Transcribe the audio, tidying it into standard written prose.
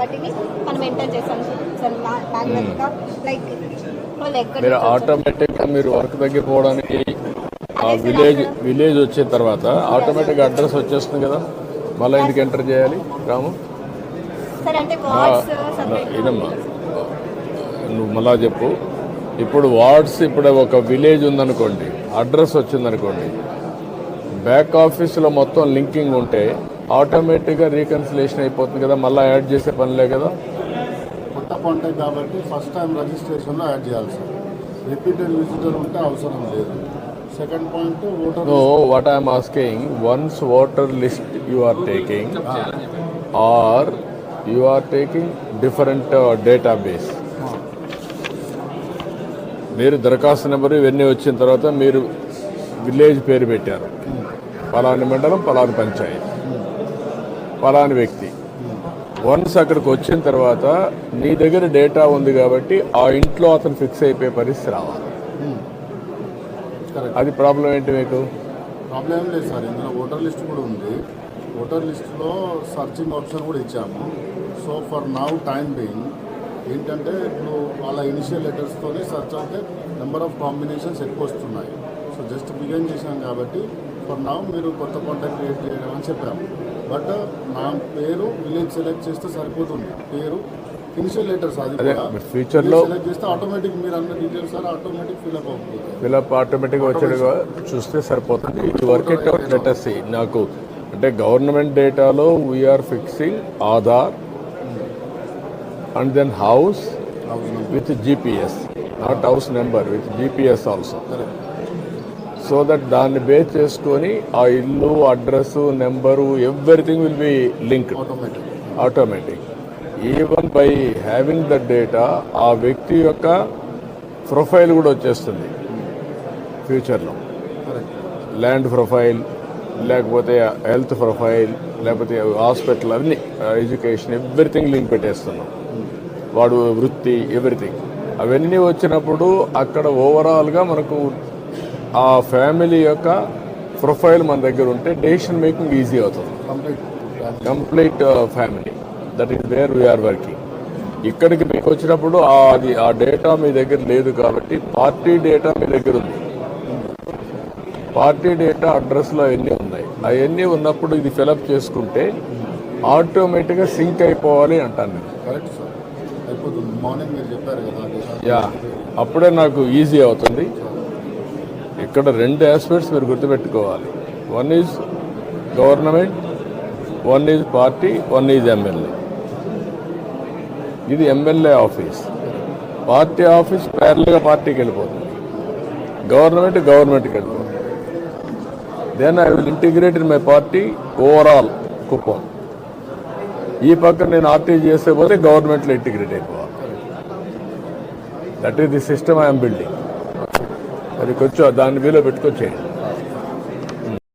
వాటిని మనం ఎంటర్ చేస్తాం సార్ మ్యాగ్నెటిక్గా లైక్ మీరు ఆటోమేటిక్గా మీరు వర్క్ తగ్గిపోవడానికి ఆ విలేజ్ వచ్చిన తర్వాత ఆటోమేటిక్గా అడ్రస్ వచ్చేస్తుంది కదా, మళ్ళీ ఎందుకు ఎంటర్ చేయాలి రాము? సార్ అంటే ఇదమ్మా నువ్వు మళ్ళా చెప్పు. ఇప్పుడు వార్డ్స్, ఇప్పుడు ఒక విలేజ్ ఉందనుకోండి, అడ్రస్ వచ్చిందనుకోండి, బ్యాక్ ఆఫీస్లో మొత్తం లింకింగ్ ఉంటే ఆటోమేటిక్గా రీకన్సిలేషన్ అయిపోతుంది కదా, మళ్ళీ యాడ్ చేసే పనిలే కదా. కొత్త కాంటాక్ట్ కాబట్టి ఫస్ట్ టైం రిజిస్ట్రేషన్లో యాడ్ చేయాలి సార్. రిపీటెడ్ విజిటర్ ఉంటే అవసరం లేదు. Second point voter. No, what I am asking, once voter list you are taking or you are taking different database. మీరు దరఖాస్తు నెంబరు ఇవన్నీ వచ్చిన తర్వాత మీరు విలేజ్ పేరు పెట్టారు, పలాని మండలం, పలాని పంచాయతీ, పలాని వ్యక్తి. వన్స్ అక్కడికి వచ్చిన తర్వాత నీ దగ్గర డేటా ఉంది కాబట్టి ఆ ఇంట్లో అతను ఫిక్స్ అయిపోయే పరిస్థితి రావాలి. అది ప్రాబ్లం ఏంటి మీకు? ప్రాబ్లం ఏం లేదు సార్, ఇందులో ఓటర్ లిస్ట్ కూడా ఉంది. ఓటర్ లిస్ట్లో సర్చింగ్ ఆప్షన్ కూడా ఇచ్చాము. So for now time being ఏంటంటే ఇప్పుడు వాళ్ళ ఇనిషియల్ లెటర్స్తోనే సర్చ్ అయితే నెంబర్ ఆఫ్ కాంబినేషన్స్ ఎక్కువ వస్తున్నాయి. సో జస్ట్ బిగిన్ చేశాం కాబట్టి ఫర్ నౌ మీరు కొత్త కాంటాక్ట్ క్రియేట్ చేయడం అని చెప్పాము. బట్ నా పేరు విలేజ్ సెలెక్ట్ చేస్తే సరిపోతుంది. పేరు ఇనిషియల్ లెటర్స్ అది ఫ్యూచర్లో సెలెక్ట్ చేస్తే ఆటోమేటిక్ మీరు అన్న డీటెయిల్స్ సార్ ఆటోమేటిక్ ఫిల్అప్ అవుతుంది. ఫిల్అప్ ఆటోమేటిక్గా వచ్చేట్టుగా చూస్తే సరిపోతుంది. ఇది వర్క్ ఇట్ అవుట్ లెటర్స్ నాకు అంటే గవర్నమెంట్ డేటాలో we are fixing Aadhaar and then house with GPS, not house number, with GPS also. So that దాన్ని బేస్ చేసుకొని ఆ ఇల్లు, address, number, everything will be linked automatic. Even by having the data ఆ వ్యక్తి యొక్క ప్రొఫైల్ కూడా వచ్చేస్తుంది ఫ్యూచర్లో. ల్యాండ్ ప్రొఫైల్, లేకపోతే హెల్త్ ప్రొఫైల్, లేకపోతే హాస్పిటల్, అన్నీ ఎడ్యుకేషన్, ఎవ్రీథింగ్ లింక్ పెట్టేస్తున్నాం. వాడు వృత్తి, ఎవ్రీథింగ్ అవన్నీ వచ్చినప్పుడు అక్కడ ఓవరాల్గా మనకు ఆ ఫ్యామిలీ యొక్క ప్రొఫైల్ మన దగ్గర ఉంటే డెసిషన్ మేకింగ్ ఈజీ అవుతుంది. Complete family, that is where we are working. ఇక్కడికి మీకు వచ్చినప్పుడు అది ఆ డేటా మీ దగ్గర లేదు కాబట్టి పార్టీ డేటా మీ దగ్గర ఉంది. పార్టీ డేటా అడ్రస్లో అవన్నీ ఉన్నాయి. అవన్నీ ఉన్నప్పుడు ఇది ఫిలప్ చేసుకుంటే ఆటోమేటిక్గా సింక్ అయిపోవాలి అంటాను నేను. కరెక్ట్ సార్, అయిపోతుంది. మార్నింగ్ మీరు చెప్పారు కదా, యా, అప్పుడే నాకు ఈజీ అవుతుంది. ఇక్కడ రెండు ఆస్పెక్ట్స్ మీరు గుర్తుపెట్టుకోవాలి. One is government, one is party, one is MLA. ఇది ఎమ్మెల్యే ఆఫీస్. పార్టీ ఆఫీస్ ప్యారల్గా పార్టీకి వెళ్ళిపోతుంది, గవర్నమెంట్కి వెళ్ళిపోతుంది. Then I will integrate in my party overall Kuppam. ఈ పక్కన నేను ఆర్టీ చేస్తే పోతే గవర్నమెంట్లో ఇంటిగ్రేట్ అయిపోవాలి. That is the system I'm building. అది కొంచెం దాన్ని వీలో పెట్టుకొచ్చేయండి.